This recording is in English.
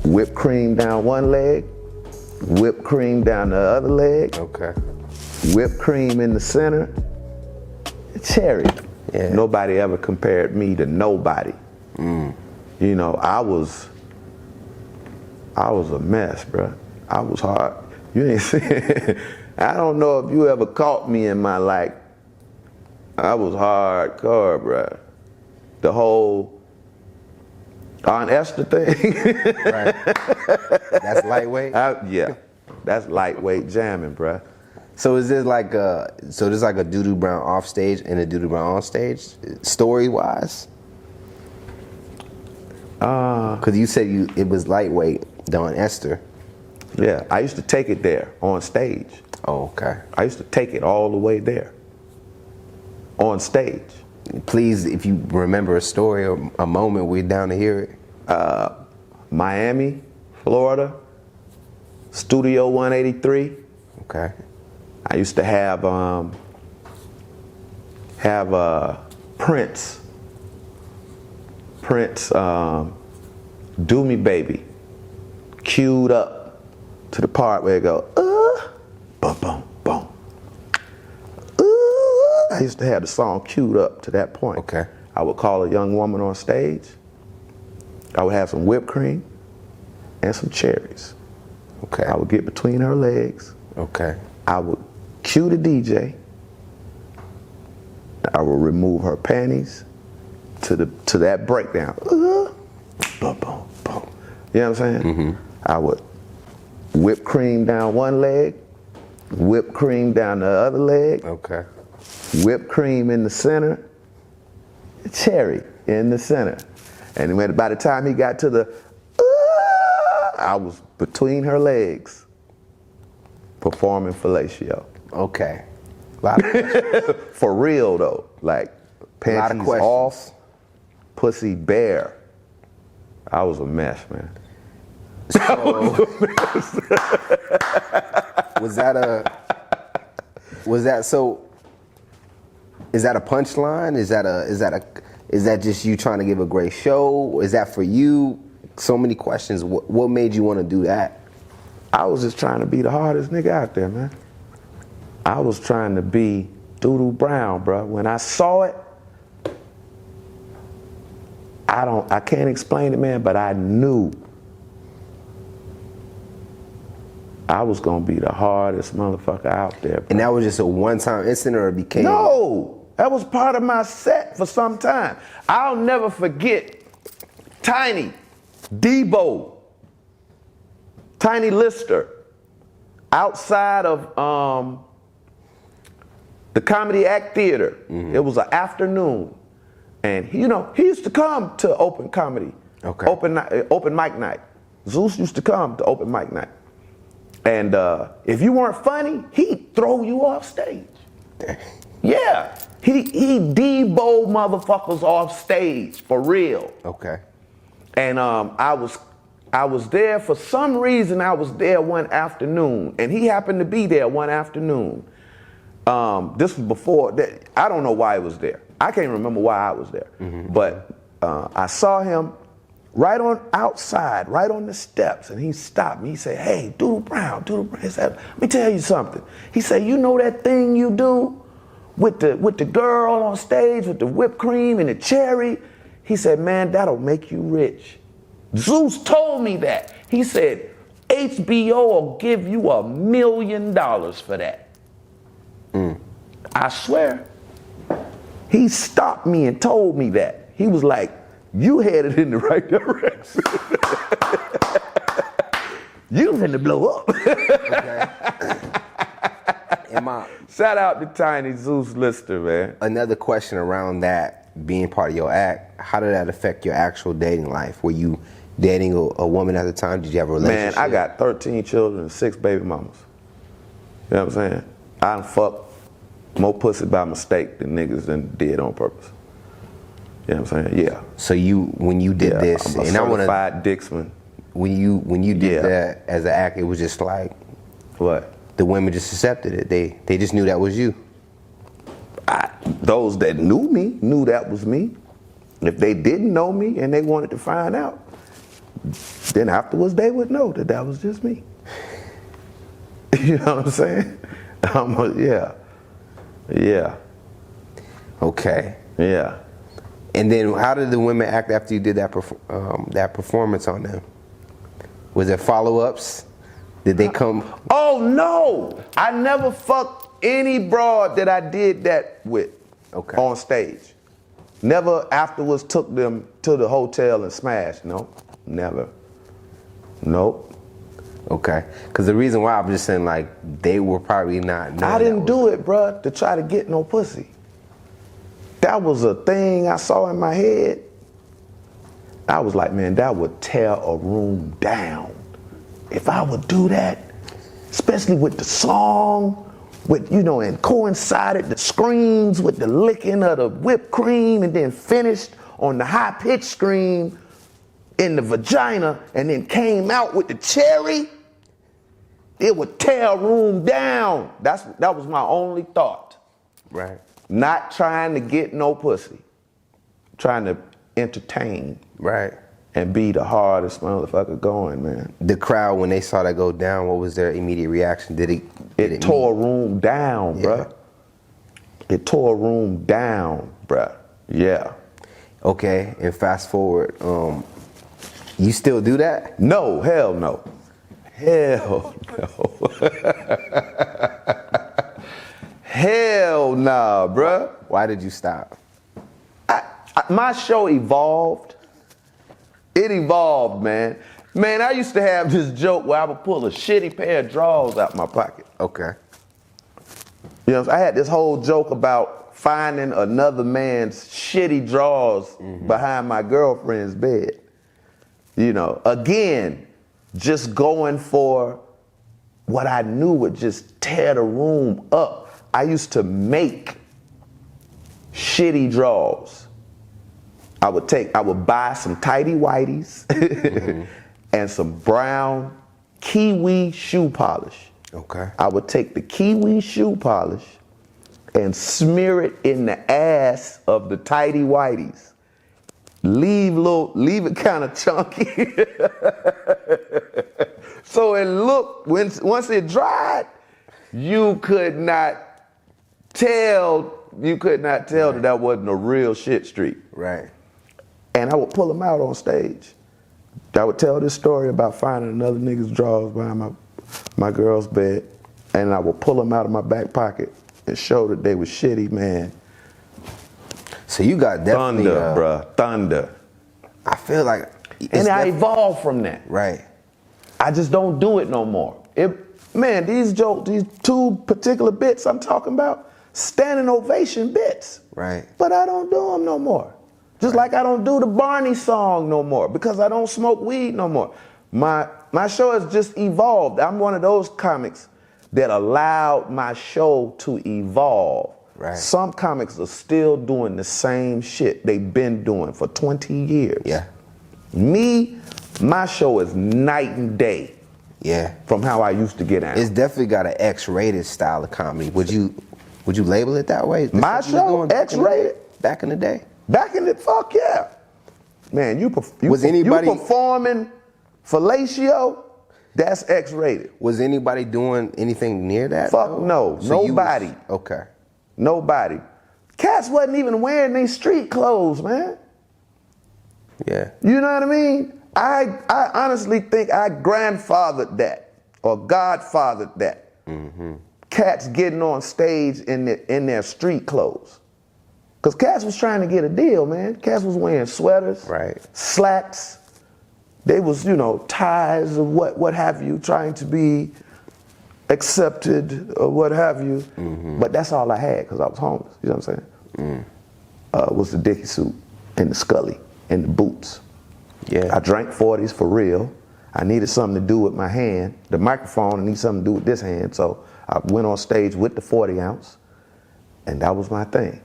whipped cream down one leg, whipped cream down the other leg, Okay. whipped cream in the center, cherry. Yeah. Nobody ever compared me to nobody. You know, I was a mess, bro. I was hard. You ain't seen. I don't know if you ever caught me in my I was hardcore, bro. The whole Aunt Esther thing. Right. That's lightweight. Yeah, that's lightweight jamming, bro. So is this like there's like a Doodoo Brown off stage and a Doodoo Brown on stage, story wise? Because you said it was lightweight, Don Esther. Yeah, I used to take it there on stage. Oh, okay. I used to take it all the way there on stage. Please, if you remember a story or a moment, we're down to hear it. Miami, Florida, Studio 183. Okay. I used to have Prince, Do Me Baby, queued up to the part where it go, boom, boom, boom. I used to have the song queued up to that point. Okay. I would call a young woman on stage. I would have some whipped cream and some cherries. Okay. I would get between her legs. Okay. I would cue the DJ. I would remove her panties to that breakdown. Boom, boom, boom. You know what I'm saying? Mm-hmm. I would whip cream down one leg, whipped cream down the other leg, Okay. whipped cream in the center, cherry in the center. And by the time he got to the, I was between her legs performing fellatio. Okay. Lot of For real though, like panties off, pussy bare. I was a mess, man. So, is that a punchline? Is that just you trying to give a great show? Is that for you? So many questions. What made you want to do that? I was just trying to be the hardest nigga out there, man. I was trying to be Doodoo Brown, bro. When I saw it, I can't explain it, man, but I knew I was gonna be the hardest motherfucker out there, bro. And that was just a one-time incident, or it became? No, that was part of my set for some time. I'll never forget Tiny, Debo, Tiny Lister, outside of the Comedy Act Theater. Mm-hmm. It was an afternoon, and he used to come to open comedy, Okay. open mic night. Zeus used to come to open mic night, and if you weren't funny, he'd throw you off stage. Yeah, he Debo motherfuckers off stage for real. Okay. And I was there for some reason. I was there one afternoon, and he happened to be there one afternoon. This was before that. I don't know why he was there. I can't remember why I was there. Mm-hmm. But I saw him right on outside, right on the steps, and he stopped me. He said, "Hey, Doodoo Brown." He said, "Let me tell you something." He said, "You know that thing you do with the girl on stage with the whipped cream and the cherry?" He said, "Man, that'll make you rich." Zeus told me that. He said, "HBO will give you $1 million for that." I swear. He stopped me and told me that. He was like, "You headed in the right direction." You finna blow up. Okay. Shout out to Tiny Zeus Lister, man. Another question around that being part of your act, how did that affect your actual dating life? Were you dating a woman at the time? Did you have a relationship? Man, I got 13 children and 6 baby mamas. You know what I'm saying? I done fucked more pussy by mistake than niggas done did on purpose. You know what I'm saying? Yeah. So when you did this, I'm a certified Dixman. When you did that as an act, it was just like What? the women just accepted it. They just knew that was you. Those that knew me knew that was me. If they didn't know me and they wanted to find out, then afterwards they would know that was just me. You know what I'm saying? Yeah. Okay. Yeah. And then how did the women act after you did that that performance on them? Was there follow-ups? Did they come? Oh no! I never fucked any broad that I did that with on stage. Never afterwards took them to the hotel and smashed. No, never. Nope. Okay. Because the reason why I'm just saying, like, they were probably not. I didn't do it, bruh, to try to get no pussy. That was a thing I saw in my head. I was like, man, that would tear a room down. If I would do that, especially with the song, with, you know, and coincided the screams with the licking of the whipped cream and then finished on the high-pitched scream in the vagina and then came out with the cherry, it would tear a room down. That was my only thought. Right. Not trying to get no pussy. Trying to entertain. Right. And be the hardest motherfucker going, man. The crowd, when they saw that go down, what was their immediate reaction? It tore a room down, bruh. It tore a room down, bruh. Yeah. Okay, and fast forward, you still do that? No, hell no. Hell no. Hell nah, bruh. Why did you stop? My show evolved. It evolved, man. Man, I used to have this joke where I would pull a shitty pair of drawers out my pocket. Okay. You know, I had this whole joke about finding another man's shitty drawers behind my girlfriend's bed. You know, again, just going for what I knew would just tear the room up. I used to make shitty drawers. I would buy some tighty whities and some brown kiwi shoe polish. Okay. I would take the kiwi shoe polish and smear it in the ass of the tighty whities. Leave it kind of chunky. So it looked, once it dried, you could not tell that wasn't a real shit streak. Right. And I would pull them out on stage. I would tell this story about finding another nigga's drawers behind my girl's bed, and I would pull them out of my back pocket and show that they were shitty, man. So you got definitely thunder, bruh, thunder. I feel like, and I evolved from that. Right. I just don't do it no more. Man, these jokes, these two particular bits I'm talking about, standing ovation bits. Right. But I don't do them no more. Just like I don't do the Barney song no more because I don't smoke weed no more. My show has just evolved. I'm one of those comics that allowed my show to evolve. Right. Some comics are still doing the same shit they've been doing for 20 years. Yeah. Me, my show is night and day. Yeah. From how I used to get out. It's definitely got an X-rated style of comedy. Would you label it that way? My show, X-rated? Back in the day? Back in the, fuck yeah. Man, you performing fellatio, that's X-rated. Was anybody doing anything near that? Fuck no, So nobody. Okay. Nobody. Cats wasn't even wearing their street clothes, man. Yeah. You know what I mean? I honestly think I grandfathered that or godfathered that. Mm-hmm. Cats getting on stage in their street clothes. Because Cats was trying to get a deal, man. Cats was wearing sweaters, right, slacks. They was, ties or what have you, trying to be accepted or what have you. Mm-hmm. But that's all I had because I was homeless. You know what I'm saying? Was the Dickie suit and the Scully and the boots. Yeah. I drank 40s for real. I needed something to do with my hand. The microphone, I need something to do with this hand. So I went on stage with the 40 ounce, and that was my thing.